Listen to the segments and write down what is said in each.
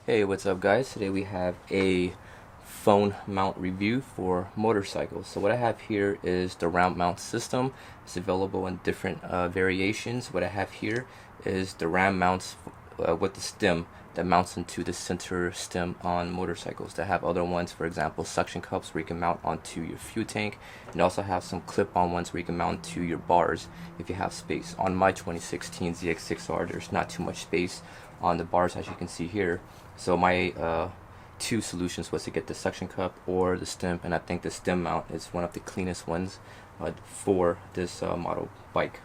Hey, what's up guys? Today we have a phone mount review for motorcycles. So what I have here is the round mount system. It's available in different variations. What I have here is the round mounts with the stem that mounts into the center stem on motorcycles. They have other ones, for example, suction cups where you can mount onto your fuel tank, and also have some clip-on ones where you can mount to your bars if you have space. On my 2016 ZX6R, there's not too much space on the bars, as you can see here. So my two solutions was to get the suction cup or the stem, and I think the stem mount is one of the cleanest ones for this model bike.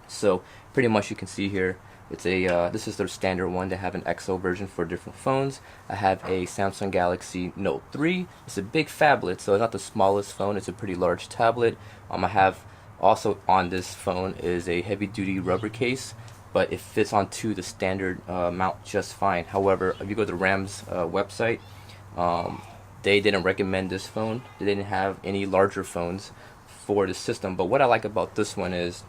So pretty much you can see here, it's a this is their standard one. They have an XO version for different phones. I have a Samsung Galaxy Note 3. It's a big phablet, so it's not the smallest phone. It's a pretty large tablet. I have also on this phone is a heavy-duty rubber case, but it fits onto the standard mount just fine. However, if you go to Ram's website, they didn't recommend this phone. They didn't have any larger phones for the system. But what I like about this one is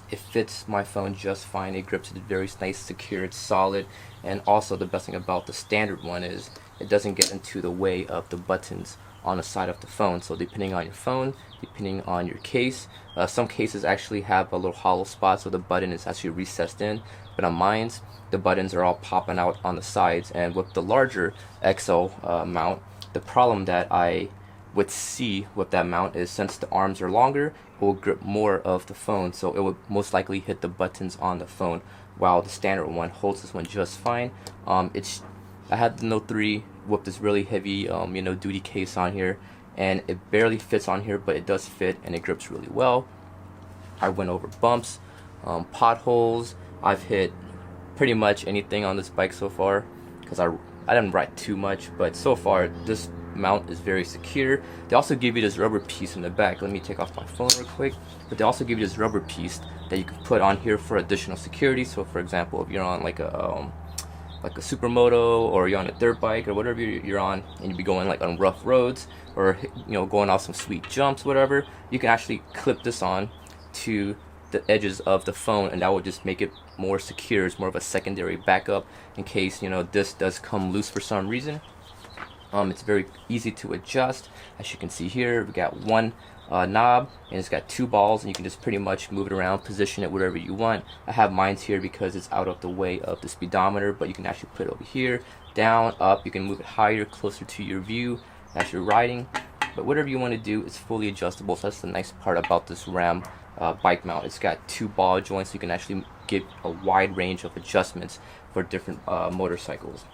it fits my phone just fine. It grips it very nice, secure, it's solid. And also the best thing about the standard one is it doesn't get into the way of the buttons on the side of the phone. So depending on your phone, depending on your case, some cases actually have a little hollow spot so the button is actually recessed in, but on mine's the buttons are all popping out on the sides. And with the larger XO mount, the problem that I would see with that mount is since the arms are longer, it will grip more of the phone, so it would most likely hit the buttons on the phone, while the standard one holds this one just fine. I had the Note 3 with this really heavy duty case on here, and it barely fits on here, but it does fit and it grips really well. I went over bumps, potholes. I've hit pretty much anything on this bike so far because I didn't ride too much, but so far this mount is very secure. They also give you this rubber piece in the back. Let me take off my phone real quick. But they also give you this rubber piece that you can put on here for additional security. So for example, if you're on like a supermoto, or you're on a dirt bike or whatever you're on, and you be going like on rough roads, or going off some sweet jumps, whatever, you can actually clip this on to the edges of the phone, and that will just make it more secure. It's more of a secondary backup in case this does come loose for some reason. It's very easy to adjust. As you can see here, we got one knob, and it's got two balls, and you can just pretty much move it around, position it wherever you want. I have mine here because it's out of the way of the speedometer, but you can actually put it over here, down, up. You can move it higher, closer to your view as you're riding. But whatever you want to do, it's fully adjustable. So that's the nice part about this Ram bike mount. It's got two ball joints, so you can actually get a wide range of adjustments for different motorcycles.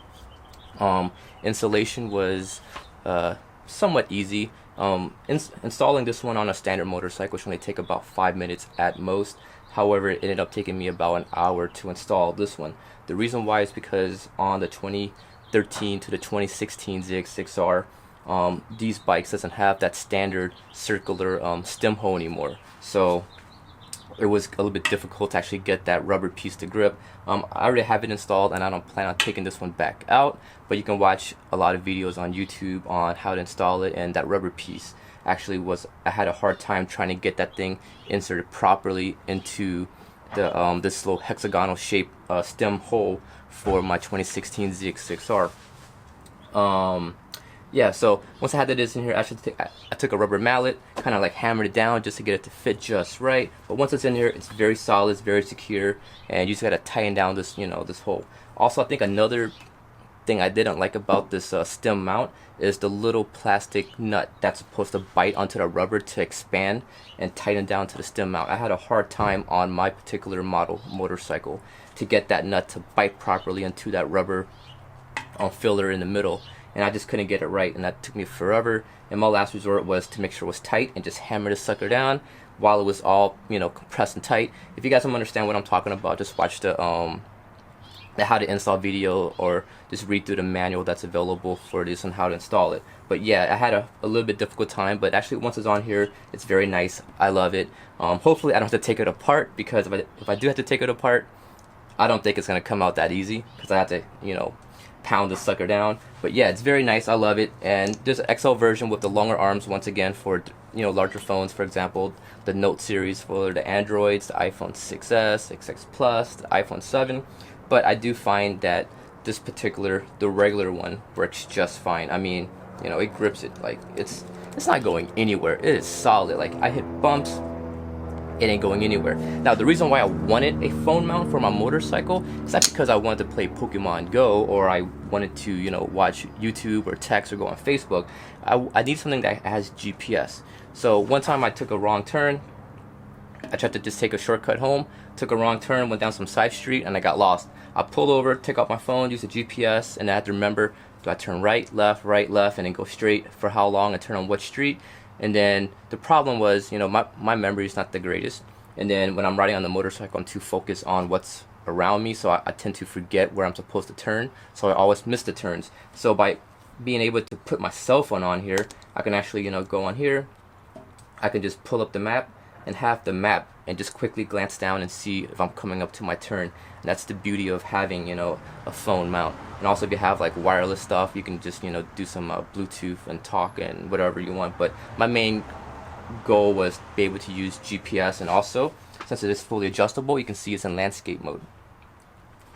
Installation was somewhat easy. Installing this one on a standard motorcycle should only take about 5 minutes at most. However, it ended up taking me about an hour to install this one. The reason why is because on the 2013 to the 2016 ZX6R, these bikes doesn't have that standard circular stem hole anymore. So it was a little bit difficult to actually get that rubber piece to grip. I already have it installed, and I don't plan on taking this one back out, but you can watch a lot of videos on YouTube on how to install it. And that rubber piece actually I had a hard time trying to get that thing inserted properly into the this little hexagonal shape stem hole for my 2016 ZX6R. Yeah, so once I had this in here, I took a rubber mallet, kind of like hammered it down just to get it to fit just right. But once it's in here, it's very solid, it's very secure, and you just gotta tighten down this, this hole. Also, I think another thing I didn't like about this stem mount is the little plastic nut that's supposed to bite onto the rubber to expand and tighten down to the stem mount. I had a hard time on my particular model motorcycle to get that nut to bite properly into that rubber filler in the middle, and I just couldn't get it right, and that took me forever. And my last resort was to make sure it was tight and just hammer the sucker down while it was all compressed and tight. If you guys don't understand what I'm talking about, just watch the how to install video, or just read through the manual that's available for this and how to install it. But yeah, I had a little bit difficult time, but actually once it's on here, it's very nice. I love it. Hopefully I don't have to take it apart, because if I do have to take it apart, I don't think it's gonna come out that easy, because I have to pound the sucker down. But yeah, it's very nice. I love it. And there's an XL version with the longer arms, once again, for larger phones. For example, the Note series for the Androids, the iPhone 6s, 6s Plus, the iPhone 7. But I do find that this particular, the regular one, works just fine. I mean, you know, it grips it like it's not going anywhere. It is solid. Like, I hit bumps, it ain't going anywhere. Now, the reason why I wanted a phone mount for my motorcycle is not because I wanted to play Pokemon Go or I wanted to, you know, watch YouTube or text or go on Facebook. I need something that has GPS. So one time I took a wrong turn. I tried to just take a shortcut home, took a wrong turn, went down some side street, and I got lost. I pulled over, took out my phone, used the GPS, and I had to remember, do I turn right, left, and then go straight for how long and turn on what street? And then the problem was, you know, my memory is not the greatest. And then when I'm riding on the motorcycle, I'm too focused on what's around me, so I tend to forget where I'm supposed to turn. So I always miss the turns. So by being able to put my cell phone on here, I can actually, you know, go on here. I can just pull up the map and have the map and just quickly glance down and see if I'm coming up to my turn. And that's the beauty of having, you know, a phone mount. And also, if you have like wireless stuff, you can just, you know, do some Bluetooth and talk and whatever you want. But my main goal was to be able to use GPS, and also, since it is fully adjustable, you can see it's in landscape mode.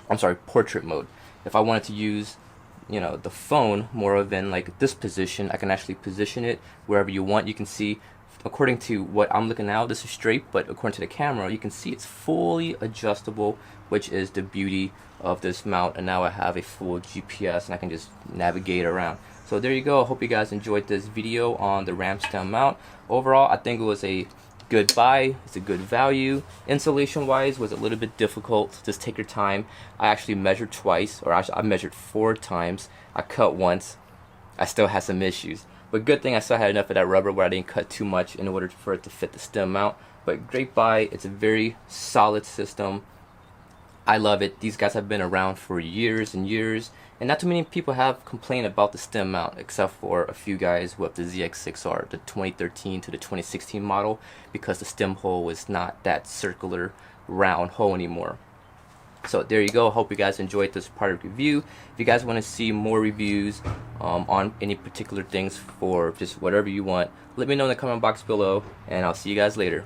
I'm sorry, portrait mode. If I wanted to use, you know, the phone more of in like this position, I can actually position it wherever you want. You can see, according to what I'm looking now, this is straight, but according to the camera, you can see it's fully adjustable, which is the beauty of this mount. And now I have a full GPS and I can just navigate around. So there you go. I hope you guys enjoyed this video on the ram stem mount. Overall, I think it was a good buy. It's a good value. Installation wise was a little bit difficult. Just take your time. I actually measured twice, or actually I measured 4 times. I cut once. I still had some issues. But good thing I still had enough of that rubber where I didn't cut too much in order for it to fit the stem mount. But great buy. It's a very solid system. I love it. These guys have been around for years and years, and not too many people have complained about the stem mount, except for a few guys with the ZX6R, the 2013 to the 2016 model, because the stem hole is not that circular round hole anymore. So there you go. Hope you guys enjoyed this product review. If you guys want to see more reviews on any particular things for just whatever you want, let me know in the comment box below, and I'll see you guys later.